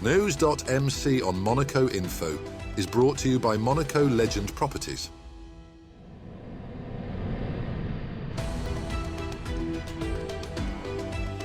NEWS.MC on Monaco Info is brought to you by Monaco Legend Properties.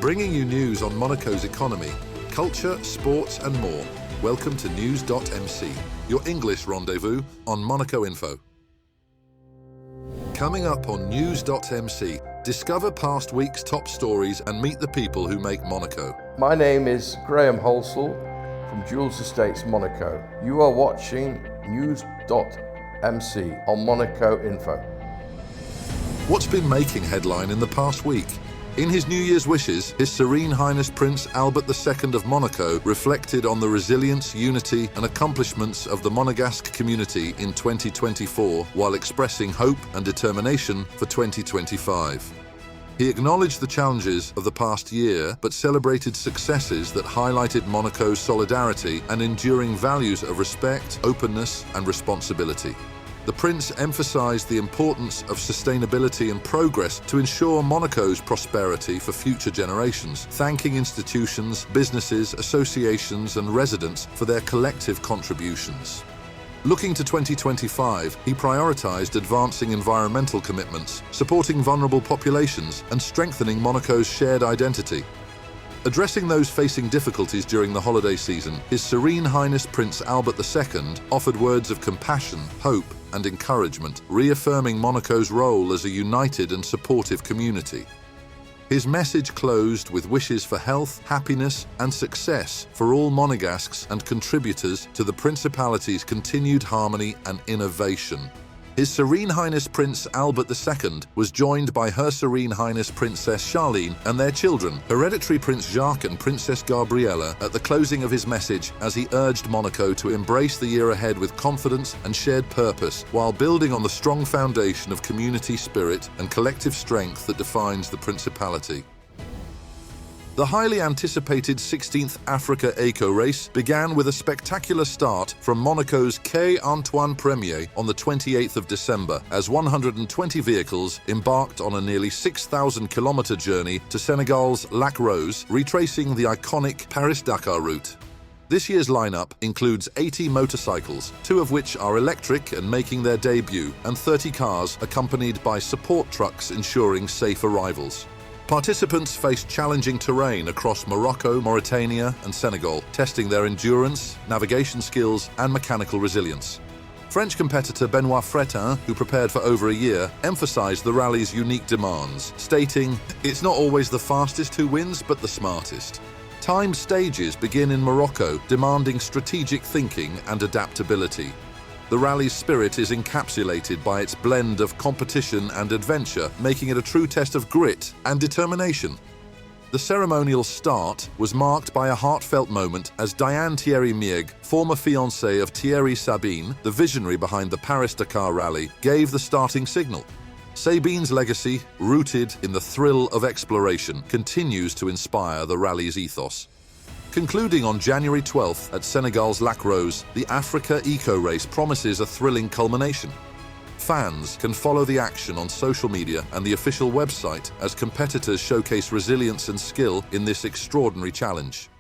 Bringing you news on Monaco's economy, culture, sports and more. Welcome to NEWS.MC, your English rendezvous on Monaco Info. Coming up on NEWS.MC, discover past week's top stories and meet the people who make Monaco. My name is Graham Holsall from Jules Estates, Monaco. You are watching NEWS.MC on Monaco Info. What's been making headline in the past week? In his New Year's wishes, His Serene Highness Prince Albert II of Monaco reflected on the resilience, unity and accomplishments of the Monegasque community in 2024 while expressing hope and determination for 2025. He acknowledged the challenges of the past year but celebrated successes that highlighted Monaco's solidarity and enduring values of respect, openness and responsibility. The Prince emphasized the importance of sustainability and progress to ensure Monaco's prosperity for future generations, thanking institutions, businesses, associations and residents for their collective contributions. Looking to 2025, he prioritized advancing environmental commitments, supporting vulnerable populations and strengthening Monaco's shared identity. Addressing those facing difficulties during the holiday season, His Serene Highness Prince Albert II offered words of compassion, hope and encouragement, reaffirming Monaco's role as a united and supportive community. His message closed with wishes for health, happiness and success for all Monegasques and contributors to the Principality's continued harmony and innovation. His Serene Highness Prince Albert II was joined by Her Serene Highness Princess Charlene and their children, Hereditary Prince Jacques and Princess Gabriella, at the closing of his message as he urged Monaco to embrace the year ahead with confidence and shared purpose while building on the strong foundation of community spirit and collective strength that defines the Principality. The highly anticipated 16th Africa Eco Race began with a spectacular start from Monaco's Quai Antoine Premier on the 28th of December as 120 vehicles embarked on a nearly 6,000-kilometre journey to Senegal's Lac Rose, retracing the iconic Paris-Dakar route. This year's lineup includes 80 motorcycles, 2 of which are electric and making their debut, and 30 cars accompanied by support trucks ensuring safe arrivals. Participants faced challenging terrain across Morocco, Mauritania and Senegal, testing their endurance, navigation skills and mechanical resilience. French competitor Benoit Fretin, who prepared for over a year, emphasized the rally's unique demands, stating, "It's not always the fastest who wins, but the smartest." Timed stages begin in Morocco, demanding strategic thinking and adaptability. The rally's spirit is encapsulated by its blend of competition and adventure, making it a true test of grit and determination. The ceremonial start was marked by a heartfelt moment as Diane Thierry-Mieg, former fiancée of Thierry Sabine, the visionary behind the Paris-Dakar rally, gave the starting signal. Sabine's legacy, rooted in the thrill of exploration, continues to inspire the rally's ethos. Concluding on January 12th at Senegal's Lac Rose, the Africa Eco Race promises a thrilling culmination. Fans can follow the action on social media and the official website as competitors showcase resilience and skill in this extraordinary challenge.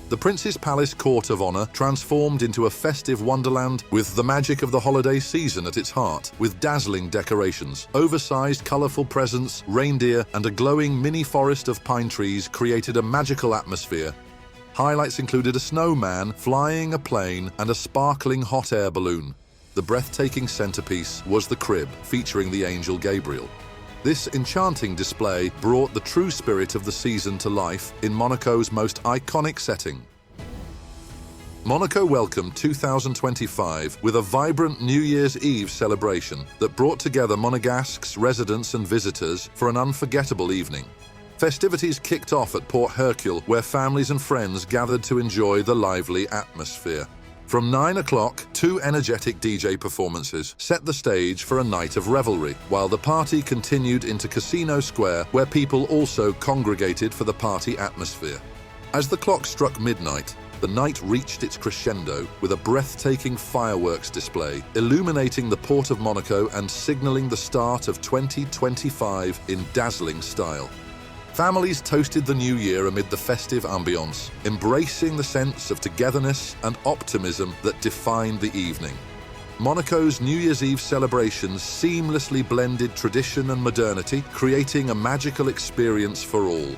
The Prince's Palace Court of Honour transformed into a festive wonderland with the magic of the holiday season at its heart, with dazzling decorations, oversized colourful presents, reindeer and a glowing mini forest of pine trees created a magical atmosphere. Highlights included a snowman flying a plane and a sparkling hot air balloon. The breathtaking centerpiece was the crib, featuring the angel Gabriel. This enchanting display brought the true spirit of the season to life in Monaco's most iconic setting. Monaco welcomed 2025 with a vibrant New Year's Eve celebration that brought together Monegasque's residents and visitors for an unforgettable evening. Festivities kicked off at Port Hercule, where families and friends gathered to enjoy the lively atmosphere. From 9 o'clock, 2 energetic DJ performances set the stage for a night of revelry, while the party continued into Casino Square, where people also congregated for the party atmosphere. As the clock struck midnight, the night reached its crescendo with a breathtaking fireworks display, illuminating the port of Monaco and signaling the start of 2025 in dazzling style. Families toasted the new year amid the festive ambience, embracing the sense of togetherness and optimism that defined the evening. Monaco's New Year's Eve celebrations seamlessly blended tradition and modernity, creating a magical experience for all.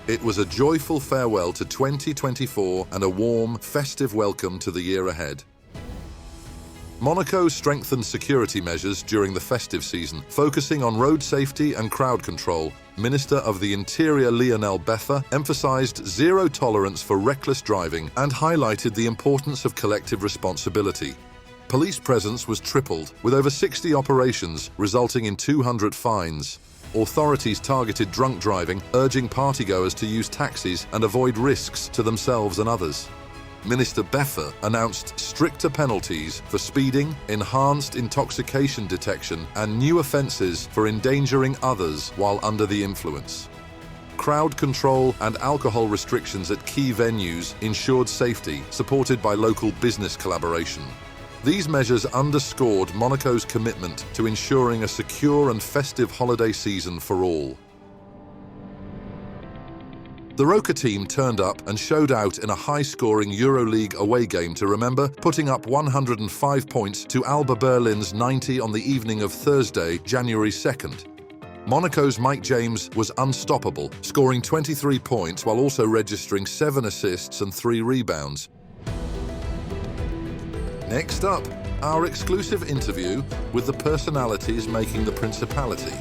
It was a joyful farewell to 2024 and a warm, festive welcome to the year ahead. Monaco strengthened security measures during the festive season, focusing on road safety and crowd control. Minister of the Interior Lionel Beffa emphasized zero tolerance for reckless driving and highlighted the importance of collective responsibility. Police presence was tripled, with over 60 operations resulting in 200 fines. Authorities targeted drunk driving, urging partygoers to use taxis and avoid risks to themselves and others. Minister Beffa announced stricter penalties for speeding, enhanced intoxication detection, and new offences for endangering others while under the influence. Crowd control and alcohol restrictions at key venues ensured safety, supported by local business collaboration. These measures underscored Monaco's commitment to ensuring a secure and festive holiday season for all. The Roca Team turned up and showed out in a high-scoring EuroLeague away game to remember, putting up 105 points to Alba Berlin's 90 on the evening of Thursday, January 2nd. Monaco's Mike James was unstoppable, scoring 23 points while also registering 7 assists and 3 rebounds. Next up, our exclusive interview with the personalities making the Principality.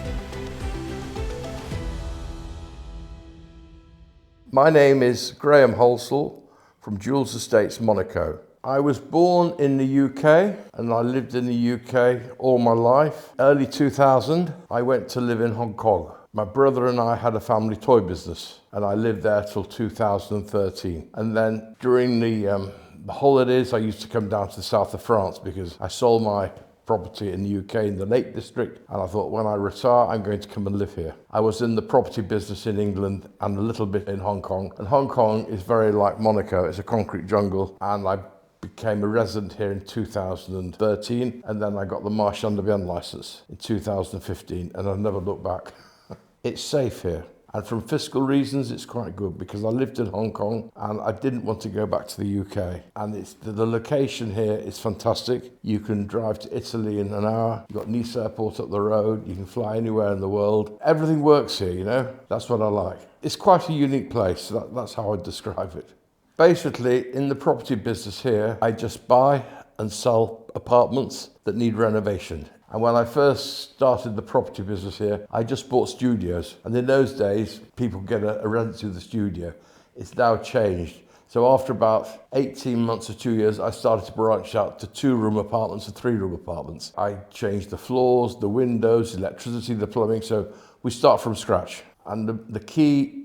My name is Graham Holsall from Jules Estates, Monaco. I was born in the UK and I lived in the UK all my life. Early 2000, I went to live in Hong Kong. My brother and I had a family toy business and I lived there till 2013. And then during the holidays, I used to come down to the south of France because I sold my property in the UK in the Lake District, and I thought when I retire I'm going to come and live here. I was in the property business in England and a little bit in Hong Kong, and Hong Kong is very like Monaco. It's a concrete jungle, and I became a resident here in 2013, and then I got the Marchand de Biens license in 2015, and I've never looked back. It's safe here. And from fiscal reasons, it's quite good because I lived in Hong Kong and I didn't want to go back to the UK. And the location here is fantastic. You can drive to Italy in an hour. You've got Nice Airport up the road. You can fly anywhere in the world. Everything works here, you know? That's what I like. It's quite a unique place. That's how I'd describe it. Basically, in the property business here, I just buy and sell apartments that need renovation. And when I first started the property business here, I just bought studios. And in those days, people get a rent with the studio. It's now changed. So after about 18 months or 2 years, I started to branch out to 2-room apartments and 3-room apartments. I changed the floors, the windows, electricity, the plumbing. So we start from scratch. And the key,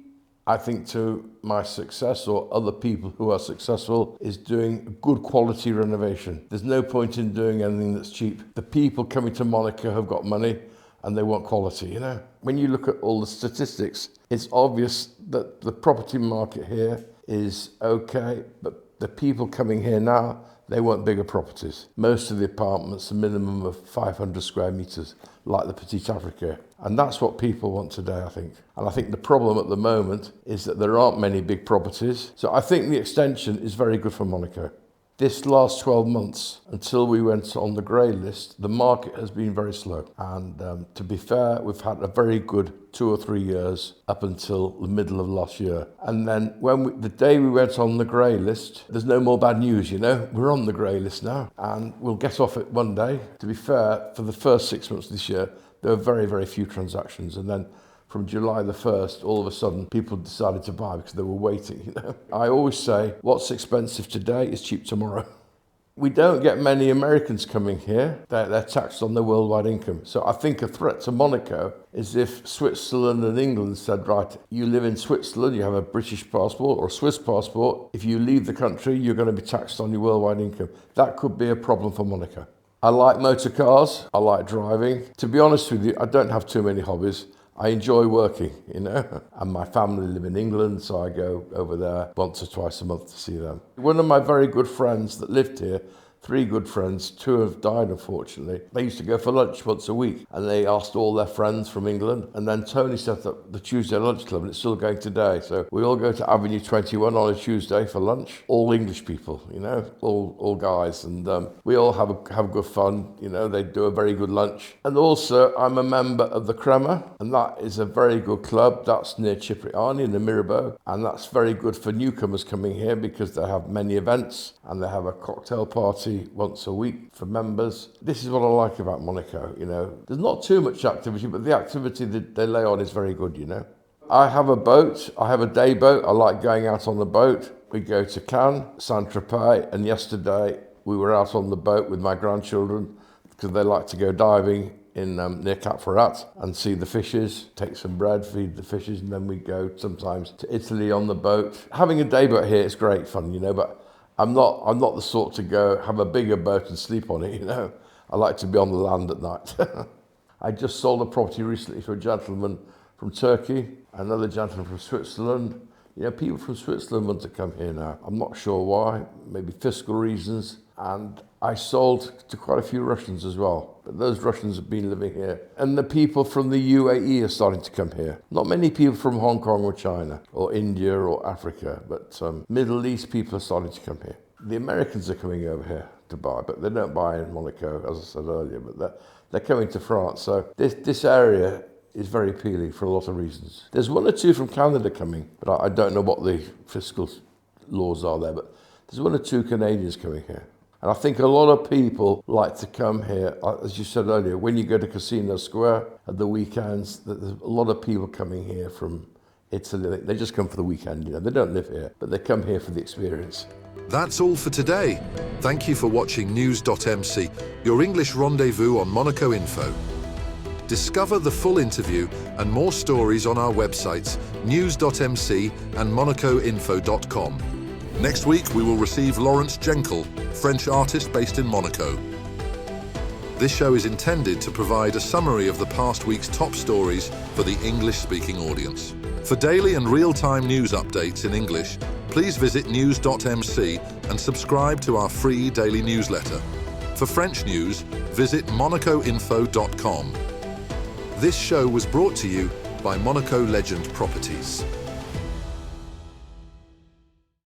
I think, to my success or other people who are successful is doing good quality renovation. There's no point in doing anything that's cheap. The people coming to Monaco have got money and they want quality, you know. When you look at all the statistics, it's obvious that the property market here is okay, but the people coming here now, they want bigger properties. Most of the apartments, a minimum of 500 square meters, like the Petite Africa. And that's what people want today, I think. And I think the problem at the moment is that there aren't many big properties. So I think the extension is very good for Monaco. This last 12 months, until we went on the grey list, the market has been very slow. And to be fair, we've had a very good 2 or 3 years up until the middle of last year. And then the day we went on the grey list, there's no more bad news, you know. We're on the grey list now and we'll get off it one day. To be fair, for the first 6 months this year, there were very, very few transactions. And then from July the 1st, all of a sudden, people decided to buy because they were waiting, you know. I always say, what's expensive today is cheap tomorrow. We don't get many Americans coming here. They're taxed on their worldwide income. So I think a threat to Monaco is if Switzerland and England said, right, you live in Switzerland, you have a British passport or a Swiss passport. If you leave the country, you're going to be taxed on your worldwide income. That could be a problem for Monaco. I like motor cars. I like driving. To be honest with you, I don't have too many hobbies. I enjoy working, you know, and my family live in England, so I go over there once or twice a month to see them. One of my very good friends that lived here three good friends. Two have died, unfortunately. They used to go for lunch once a week, and they asked all their friends from England. And then Tony set up the Tuesday lunch club, and it's still going today. So we all go to Avenue 21 on a Tuesday for lunch. All English people, you know, all guys, and we all have good fun. You know, they do a very good lunch. And also, I'm a member of the Crema, and that is a very good club. That's near Cipriani in the Mirabeau, and that's very good for newcomers coming here because they have many events, and they have a cocktail party once a week for members. This is what I like about Monaco, you know. There's not too much activity, but the activity that they lay on is very good, you know. I have a boat. I have a day boat. I like going out on the boat. We go to Cannes, Saint-Tropez, and yesterday we were out on the boat with my grandchildren because they like to go diving in near Cap Ferrat and see the fishes, take some bread, feed the fishes, and then we go sometimes to Italy on the boat. Having a day boat here is great fun, you know, but I'm not the sort to go have a bigger boat and sleep on it, you know. I like to be on the land at night. I just sold a property recently to a gentleman from Turkey, another gentleman from Switzerland. You know, people from Switzerland want to come here now. I'm not sure why, maybe fiscal reasons. And I sold to quite a few Russians as well. But those Russians have been living here. And the people from the UAE are starting to come here. Not many people from Hong Kong or China or India or Africa, but Middle East people are starting to come here. The Americans are coming over here to buy, but they don't buy in Monaco, as I said earlier, but they're coming to France. So this area is very appealing for a lot of reasons. There's one or two from Canada coming, but I don't know what the fiscal laws are there, but there's one or two Canadians coming here. And I think a lot of people like to come here, as you said earlier, when you go to Casino Square at the weekends, there's a lot of people coming here from Italy. They just come for the weekend, you know, they don't live here, but they come here for the experience. That's all for today. Thank you for watching NEWS.MC, your English rendezvous on Monaco Info. Discover the full interview and more stories on our websites, NEWS.MC and MonacoInfo.com. Next week, we will receive Laurence Jenkel, French artist based in Monaco. This show is intended to provide a summary of the past week's top stories for the English-speaking audience. For daily and real-time news updates in English, please visit NEWS.MC and subscribe to our free daily newsletter. For French news, visit MonacoInfo.com. This show was brought to you by Monaco Legend Properties.